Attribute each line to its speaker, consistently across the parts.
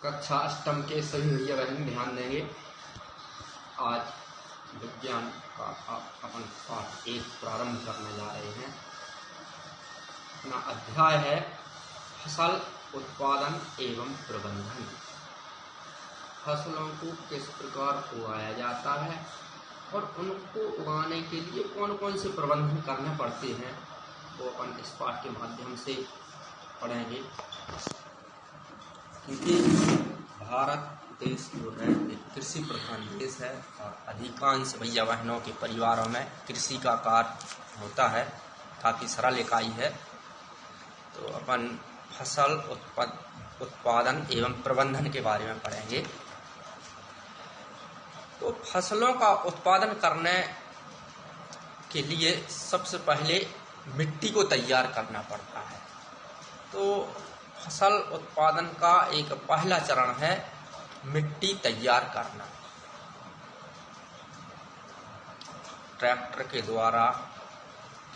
Speaker 1: कक्षा अष्टम के सभी भैया बहन ध्यान देंगे। आज विज्ञान का अपन पाठ 1 प्रारंभ करने जा रहे हैं। अपना अध्याय है फसल उत्पादन एवं प्रबंधन। फसलों को किस प्रकार उगाया जाता है और उनको उगाने के लिए कौन कौन से प्रबंधन करने पड़ते हैं, वो अपन इस पाठ के माध्यम से पढ़ेंगे। क्योंकि भारत देश जो है एक कृषि प्रधान देश है और अधिकांश भैया बहनों के परिवारों में कृषि का कार्य होता है, काफ़ी सरल इकाई है। तो अपन फसल उत्पादन एवं प्रबंधन के बारे में पढ़ेंगे। तो फसलों का उत्पादन करने के लिए सबसे पहले मिट्टी को तैयार करना पड़ता है। तो फसल उत्पादन का एक पहला चरण है मिट्टी तैयार करना। ट्रैक्टर के द्वारा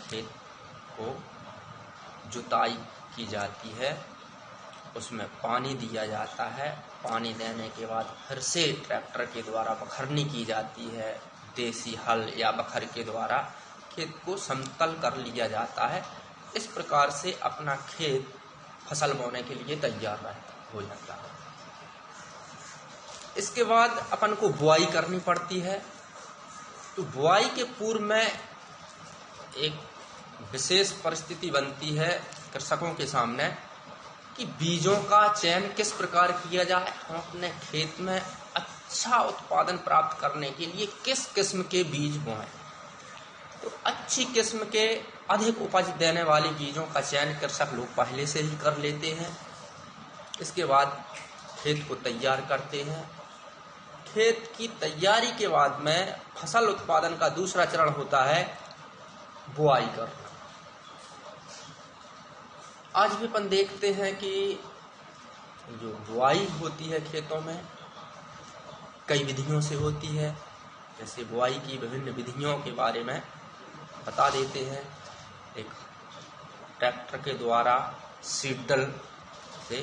Speaker 1: खेत को जुताई की जाती है, उसमें पानी दिया जाता है। पानी देने के बाद फिर से ट्रैक्टर के द्वारा बखरनी की जाती है। देसी हल या बखर के द्वारा खेत को समतल कर लिया जाता है। इस प्रकार से अपना खेत फसल बोने के लिए तैयार हो जाता है। इसके बाद अपन को बुआई करनी पड़ती है। तो बुआई के पूर्व में एक विशेष परिस्थिति बनती है कृषकों के सामने कि बीजों का चयन किस प्रकार किया जाए। हम अपने खेत में अच्छा उत्पादन प्राप्त करने के लिए किस किस्म के बीज बोएं। तो अच्छी किस्म के अधिक उपज देने वाले बीजों का चयन कृषक लोग पहले से ही कर लेते हैं। इसके बाद खेत को तैयार करते हैं। खेत की तैयारी के बाद में फसल उत्पादन का दूसरा चरण होता है बुआई करना। आज भी अपन देखते हैं कि जो बुआई होती है खेतों में कई विधियों से होती है। जैसे बुआई की विभिन्न विधियों के बारे में बता देते हैं। एक ट्रैक्टर के द्वारा सीडल से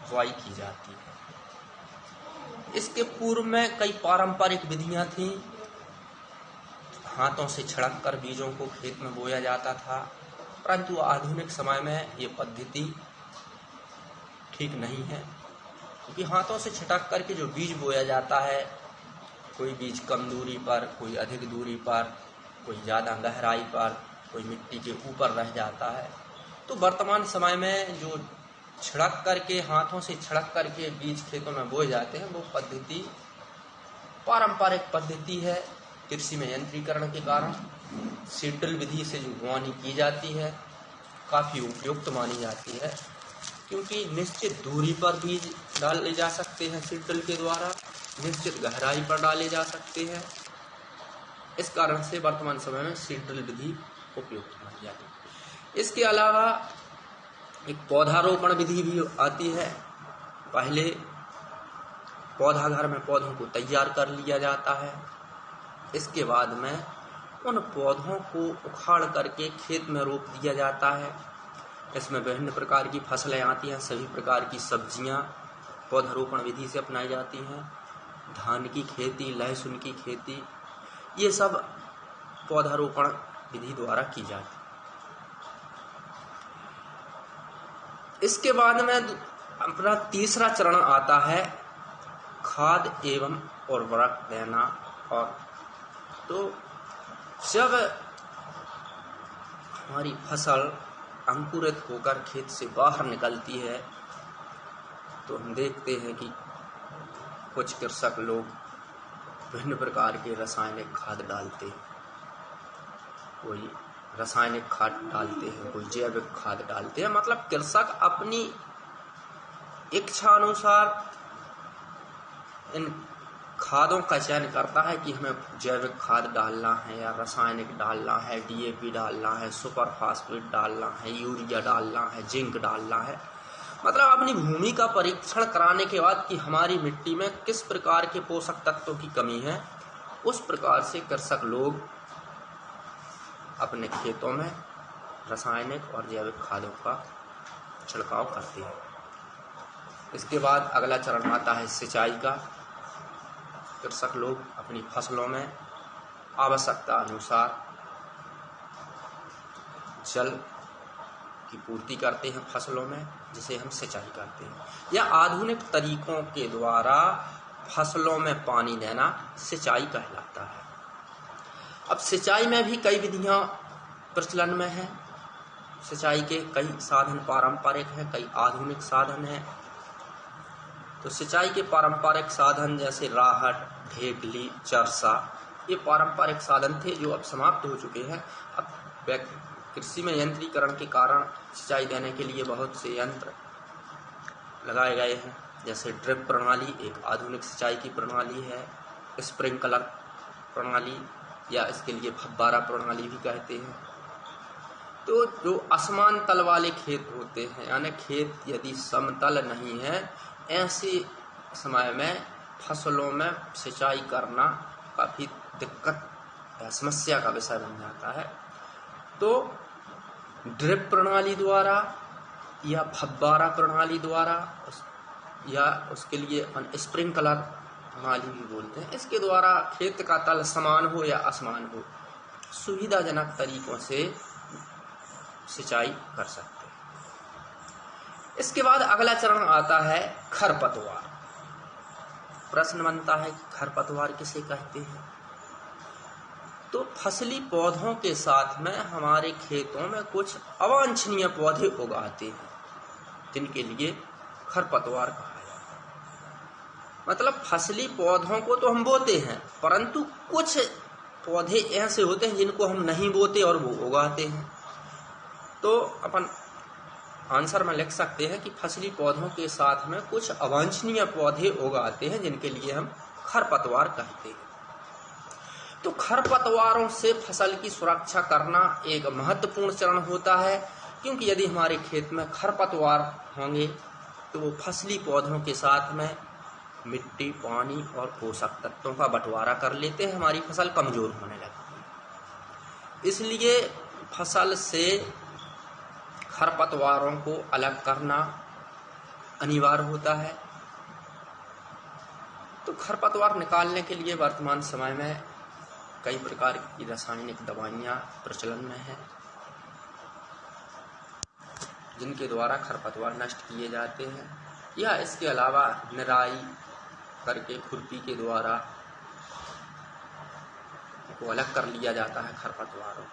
Speaker 1: बुआई की जाती है। इसके पूर्व में कई पारंपरिक विधियां थीं। हाथों से छिड़क कर बीजों को खेत में बोया जाता था, परंतु आधुनिक समय में ये पद्धति ठीक नहीं है। क्योंकि हाथों से छिड़क करके जो बीज बोया जाता है, कोई बीज कम दूरी पर, कोई अधिक दूरी पर, कोई ज़्यादा गहराई पर, कोई मिट्टी के ऊपर रह जाता है। तो वर्तमान समय में जो छिड़क करके हाथों से छिड़क करके बीज खेतों में बोए जाते हैं, वो पद्धति पारंपरिक पद्धति है। कृषि में यंत्रीकरण के कारण सीडल विधि से जो बुआई की जाती है काफ़ी उपयुक्त मानी जाती है। क्योंकि निश्चित दूरी पर बीज डाले जा सकते हैं सीडल के द्वारा, निश्चित गहराई पर डाले जा सकते हैं। इस कारण से वर्तमान समय में सीडल विधि उपयुक्त मानी जाती है। इसके अलावा एक पौधारोपण विधि भी आती है। पहले पौधा घर में पौधों को तैयार कर लिया जाता है। इसके बाद में उन पौधों को उखाड़ करके खेत में रोप दिया जाता है। इसमें विभिन्न प्रकार की फसलें आती हैं। सभी प्रकार की सब्जियां पौधारोपण विधि से अपनाई जाती हैं। धान की खेती, लहसुन की खेती, ये सब पौधारोपण विधि द्वारा की जाती है। इसके बाद में अपना तीसरा चरण आता है खाद एवं उर्वरक देना। और तो जब हमारी फसल अंकुरित होकर खेत से बाहर निकलती है, तो हम देखते हैं कि कुछ कृषक लोग विभिन्न प्रकार के रासायनिक खाद डालते हैं। कोई रासायनिक खाद डालते हैं, कोई जैविक खाद डालते हैं। मतलब कृषक अपनी इच्छा अनुसार इन खादों का चयन करता है कि हमें जैविक खाद डालना है या रासायनिक डालना है, डीएपी डालना है, सुपर फास्फेट डालना है, यूरिया डालना है, जिंक डालना है। मतलब अपनी भूमि का परीक्षण कराने के बाद कि हमारी मिट्टी में किस प्रकार के पोषक तत्वों की कमी है, उस प्रकार से कृषक लोग अपने खेतों में रासायनिक और जैविक खादों का छिड़काव करते हैं। इसके बाद अगला चरण आता है सिंचाई का। कृषक लोग अपनी फसलों में आवश्यकता अनुसार जल की पूर्ति करते हैं फसलों में, जिसे हम सिंचाई करते हैं, या आधुनिक तरीकों के द्वारा फसलों में पानी देना सिंचाई कहलाता है। अब सिंचाई में भी कई विधियां प्रचलन में हैं। सिंचाई के कई साधन पारंपरिक हैं, कई आधुनिक साधन हैं। तो सिंचाई के पारंपरिक साधन जैसे राहट, ढेकली, चरसा, ये पारंपरिक साधन थे जो अब समाप्त हो चुके हैं। अब कृषि में यंत्रीकरण के कारण सिंचाई देने के लिए बहुत से यंत्र लगाए गए हैं, जैसे ड्रिप प्रणाली एक आधुनिक सिंचाई की प्रणाली है, स्प्रिंकलर प्रणाली या इसके लिए फव्वारा प्रणाली भी कहते हैं। तो जो असमान तल वाले खेत होते हैं, यानी खेत यदि समतल नहीं है, ऐसे समय में फसलों में सिंचाई करना काफ़ी दिक्कत या समस्या का विषय बन जाता है। तो ड्रिप प्रणाली द्वारा या फव्वारा प्रणाली द्वारा या उसके लिए अपन स्प्रिंकलर प्रणाली भी बोलते हैं, इसके द्वारा खेत का तल समान हो या असमान हो, सुविधाजनक तरीकों से सिंचाई कर सकते हैं। इसके बाद अगला चरण आता है खरपतवार। प्रश्न बनता है खरपतवार किसे कहते हैं? तो फसली पौधों के साथ में हमारे खेतों में कुछ अवांछनीय पौधे उगाते हैं, जिनके लिए खरपतवार कहा जाता है। मतलब फसली पौधों को तो हम बोते हैं, परंतु कुछ पौधे ऐसे होते हैं जिनको हम नहीं बोते और वो उगाते हैं। तो अपन आंसर में लिख सकते हैं कि फसली पौधों के साथ में कुछ अवांछनीय पौधे उगाते हैं, जिनके लिए हम खरपतवार कहते हैं। तो खरपतवारों से फसल की सुरक्षा करना एक महत्वपूर्ण चरण होता है, क्योंकि यदि हमारे खेत में खरपतवार होंगे तो वो फसली पौधों के साथ में मिट्टी, पानी और पोषक तत्वों का बंटवारा कर लेते हैं, हमारी फसल कमजोर होने लगती है। इसलिए फसल से खरपतवारों को अलग करना अनिवार्य होता है। तो खरपतवार निकालने के लिए वर्तमान समय में कई प्रकार की रासायनिक दवाइयाँ प्रचलन में हैं, जिनके द्वारा खरपतवार नष्ट किए जाते हैं, या इसके अलावा निराई करके खुरपी के द्वारा को अलग कर लिया जाता है खरपतवारों।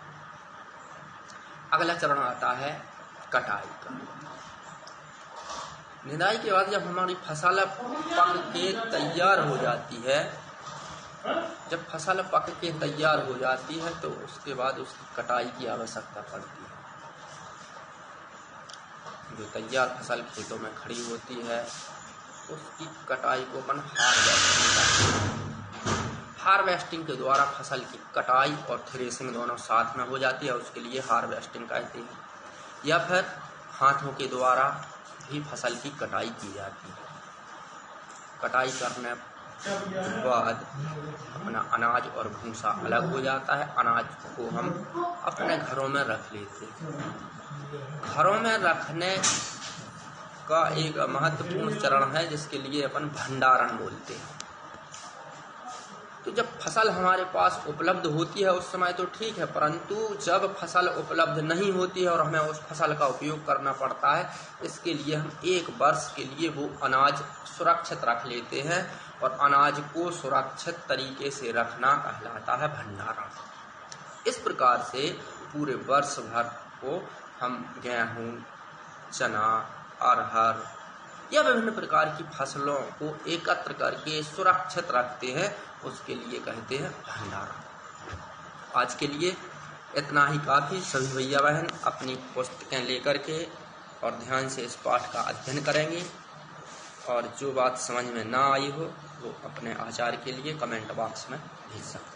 Speaker 1: अगला चरण आता है कटाई का। निराई के बाद जब हमारी फसल पक के तैयार हो जाती है, जब फसल पक के तैयार हो जाती है तो उसके बाद उसकी कटाई की आवश्यकता पड़ती है। जो तैयार फसल खेतों में खड़ी होती है उसकी कटाई को अपन हार्वेस्टिंग के द्वारा फसल की कटाई और थ्रेसिंग दोनों साथ में हो जाती है, उसके लिए हार्वेस्टिंग कहते हैं। या फिर हाथों के द्वारा भी फसल की कटाई की जाती है। कटाई करने के बाद अपना अनाज और भूसा अलग हो जाता है। अनाज को हम अपने घरों में रख लेते हैं। घरों में रखने का एक महत्वपूर्ण चरण है जिसके लिए अपन भंडारण बोलते हैं। तो जब फसल हमारे पास उपलब्ध होती है उस समय तो ठीक है, परंतु जब फसल उपलब्ध नहीं होती है और हमें उस फसल का उपयोग करना पड़ता है, इसके लिए हम एक वर्ष के लिए वो अनाज सुरक्षित रख लेते हैं, और अनाज को सुरक्षित तरीके से रखना कहलाता है भंडारण। इस प्रकार से पूरे वर्ष भर को हम गेहूँ, चना, अरहर या विभिन्न प्रकार की फसलों को एकत्र करके सुरक्षित रखते हैं, उसके लिए कहते हैं भंडारण। आज के लिए इतना ही काफ़ी। सभी भैया बहन अपनी पुस्तकें लेकर के और ध्यान से इस पाठ का अध्ययन करेंगे, और जो बात समझ में ना आई हो वो अपने आचार्य के लिए कमेंट बॉक्स में भेज सकते हैं।